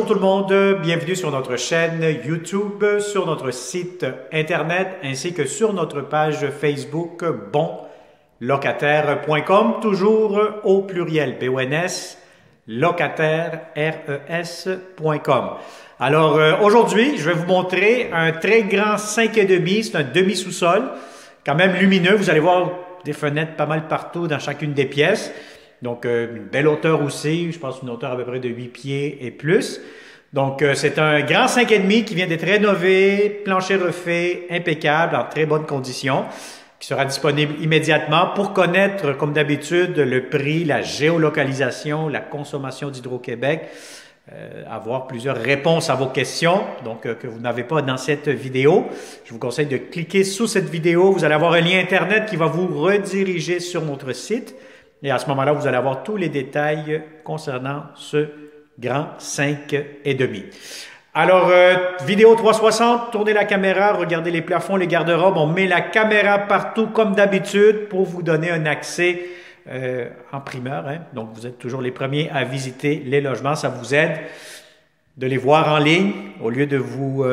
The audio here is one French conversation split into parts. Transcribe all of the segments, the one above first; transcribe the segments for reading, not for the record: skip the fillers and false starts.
tout le monde, bienvenue sur notre chaîne YouTube, sur notre site internet ainsi que sur notre page Facebook bonlocataire.com, toujours au pluriel BONS, locataire RES.com. Alors aujourd'hui, je vais vous montrer un très grand 5,5, c'est un demi-sous-sol, quand même lumineux, vous allez voir des fenêtres pas mal partout dans chacune des pièces. Donc, une belle hauteur aussi, je pense une hauteur à peu près de 8 pieds et plus. Donc, c'est un grand 5,5 qui vient d'être rénové, plancher refait, impeccable, en très bonnes conditions, qui sera disponible immédiatement. Pour connaître, comme d'habitude, le prix, la géolocalisation, la consommation d'Hydro-Québec, avoir plusieurs réponses à vos questions, donc que vous n'avez pas dans cette vidéo. Je vous conseille de cliquer sous cette vidéo. Vous allez avoir un lien Internet qui va vous rediriger sur notre site. Et à ce moment-là, vous allez avoir tous les détails concernant ce grand 5,5. Alors, vidéo 360, tournez la caméra, regardez les plafonds, les garde-robes. On met la caméra partout comme d'habitude pour vous donner un accès en primeur. Hein? Donc, vous êtes toujours les premiers à visiter les logements. Ça vous aide de les voir en ligne au lieu de vous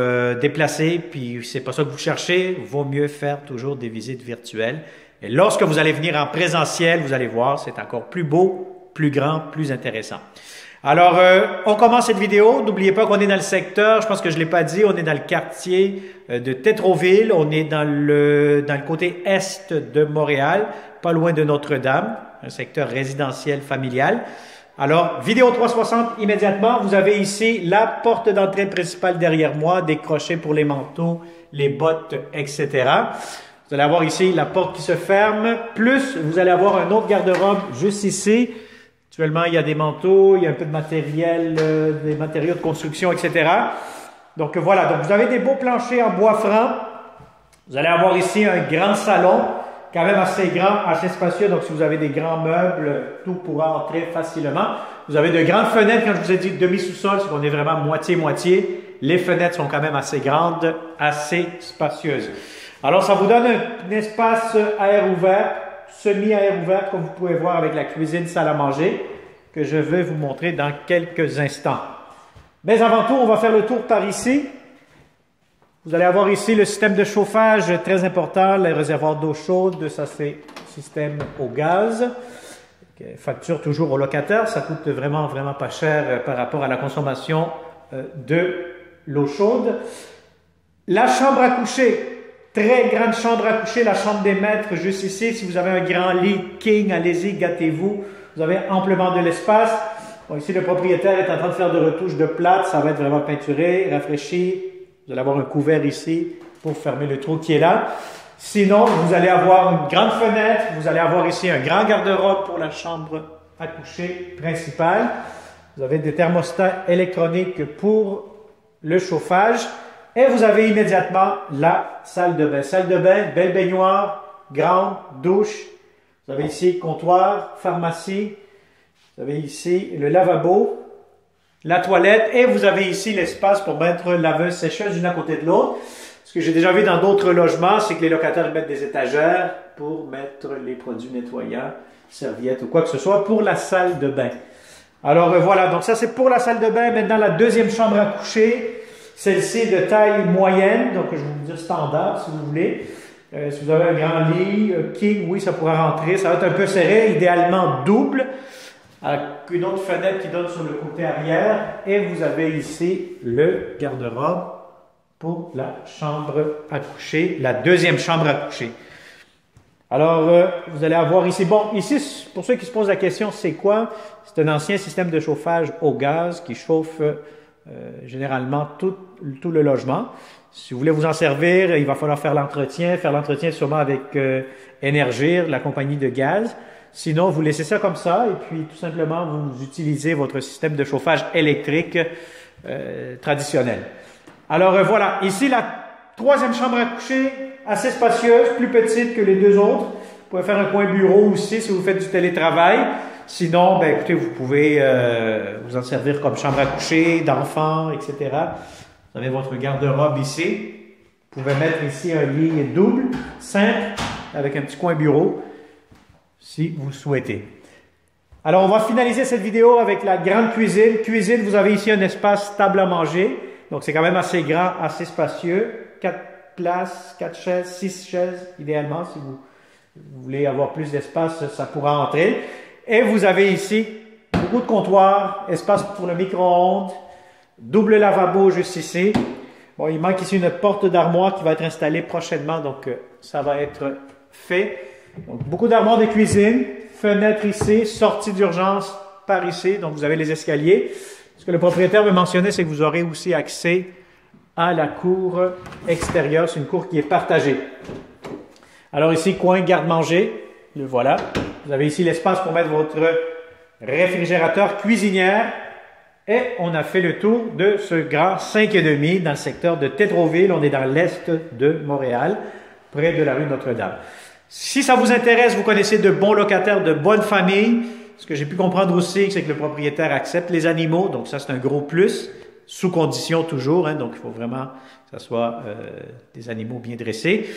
déplacer. Puis, c'est pas ça que vous cherchez. Vaut mieux faire toujours des visites virtuelles. Et lorsque vous allez venir en présentiel, vous allez voir, c'est encore plus beau, plus grand, plus intéressant. Alors, on commence cette vidéo. N'oubliez pas qu'on est dans le secteur, je pense que je ne l'ai pas dit, on est dans le quartier de Tétroville. On est dans le côté est de Montréal, pas loin de Notre-Dame, un secteur résidentiel familial. Alors, vidéo 360 immédiatement. Vous avez ici la porte d'entrée principale derrière moi, des crochets pour les manteaux, les bottes, etc. Vous allez avoir ici la porte qui se ferme, plus vous allez avoir un autre garde-robe juste ici. Actuellement, il y a des manteaux, il y a un peu de matériel, des matériaux de construction, etc. Donc voilà, donc vous avez des beaux planchers en bois franc. Vous allez avoir ici un grand salon, quand même assez grand, assez spacieux. Donc si vous avez des grands meubles, tout pourra entrer facilement. Vous avez de grandes fenêtres, quand je vous ai dit demi-sous-sol, c'est qu'on est vraiment moitié-moitié. Les fenêtres sont quand même assez grandes, assez spacieuses. Alors, ça vous donne un espace air ouvert, semi-air ouvert, comme vous pouvez voir avec la cuisine, salle à manger, que je vais vous montrer dans quelques instants. Mais avant tout, on va faire le tour par ici. Vous allez avoir ici le système de chauffage, très important, les réservoirs d'eau chaude, ça c'est système au gaz. Facture toujours au locataire, ça coûte vraiment pas cher par rapport à la consommation de l'eau chaude. La chambre à coucher. Très grande chambre à coucher, la chambre des maîtres juste ici. Si vous avez un grand lit king, allez-y, gâtez-vous. Vous avez amplement de l'espace. Bon, ici, le propriétaire est en train de faire des retouches de plâtre. Ça va être vraiment peinturé, rafraîchi. Vous allez avoir un couvert ici pour fermer le trou qui est là. Sinon, vous allez avoir une grande fenêtre. Vous allez avoir ici un grand garde-robe pour la chambre à coucher principale. Vous avez des thermostats électroniques pour le chauffage. Et vous avez immédiatement la salle de bain. Salle de bain, belle baignoire, grande, douche. Vous avez ici comptoir, pharmacie. Vous avez ici le lavabo, la toilette. Et vous avez ici l'espace pour mettre laveuse-sécheuse d'une à côté de l'autre. Ce que j'ai déjà vu dans d'autres logements, c'est que les locataires mettent des étagères pour mettre les produits nettoyants, serviettes ou quoi que ce soit pour la salle de bain. Alors voilà, donc ça c'est pour la salle de bain. Maintenant, la deuxième chambre à coucher. Celle-ci de taille moyenne, donc je vais vous dire standard si vous voulez. Si vous avez un grand lit, king, oui, ça pourra rentrer. Ça va être un peu serré, idéalement double, avec une autre fenêtre qui donne sur le côté arrière. Et vous avez ici le garde-robe pour la chambre à coucher, la deuxième chambre à coucher. Alors, vous allez avoir ici, bon, ici, pour ceux qui se posent la question, c'est quoi? C'est un ancien système de chauffage au gaz qui chauffe généralement tout le logement. Si vous voulez vous en servir, il va falloir faire l'entretien sûrement avec Énergir, la compagnie de gaz. Sinon, vous laissez ça comme ça et puis tout simplement vous utilisez votre système de chauffage électrique traditionnel. Alors voilà, ici la troisième chambre à coucher, assez spacieuse, plus petite que les deux autres. Vous pouvez faire un coin bureau aussi si vous faites du télétravail. Sinon, ben écoutez, vous pouvez vous en servir comme chambre à coucher, d'enfants, etc. Vous avez votre garde-robe ici. Vous pouvez mettre ici un lit double, simple, avec un petit coin bureau, si vous souhaitez. Alors, on va finaliser cette vidéo avec la grande cuisine. Cuisine, vous avez ici un espace table à manger. Donc, c'est quand même assez grand, assez spacieux. 4 places, 4 chaises, 6 chaises, idéalement. Si vous voulez avoir plus d'espace, ça pourra entrer. Et vous avez ici beaucoup de comptoirs, espace pour le micro-ondes, double lavabo juste ici. Bon, il manque ici une porte d'armoire qui va être installée prochainement, donc ça va être fait. Donc, beaucoup d'armoires de cuisine, fenêtre ici, sortie d'urgence par ici, donc vous avez les escaliers. Ce que le propriétaire me mentionnait, c'est que vous aurez aussi accès à la cour extérieure. C'est une cour qui est partagée. Alors ici, coin garde-manger, le voilà. Vous avez ici l'espace pour mettre votre réfrigérateur cuisinière. Et on a fait le tour de ce grand 5,5 dans le secteur de Tétroville. On est dans l'est de Montréal, près de la rue Notre-Dame. Si ça vous intéresse, vous connaissez de bons locataires, de bonnes familles. Ce que j'ai pu comprendre aussi, c'est que le propriétaire accepte les animaux. Donc ça, c'est un gros plus, sous condition toujours. Donc il faut vraiment que ce soit des animaux bien dressés.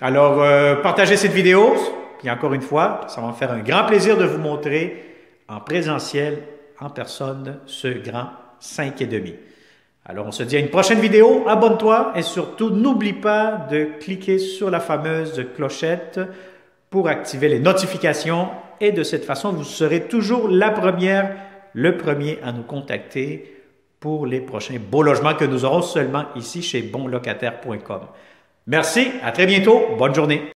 Alors, partagez cette vidéo. Puis encore une fois, ça va me faire un grand plaisir de vous montrer en présentiel, en personne, ce grand 5,5. Alors, on se dit à une prochaine vidéo. Abonne-toi et surtout, n'oublie pas de cliquer sur la fameuse clochette pour activer les notifications. Et de cette façon, vous serez toujours la première, le premier à nous contacter pour les prochains beaux logements que nous aurons seulement ici chez bonlocataire.com. Merci, à très bientôt. Bonne journée.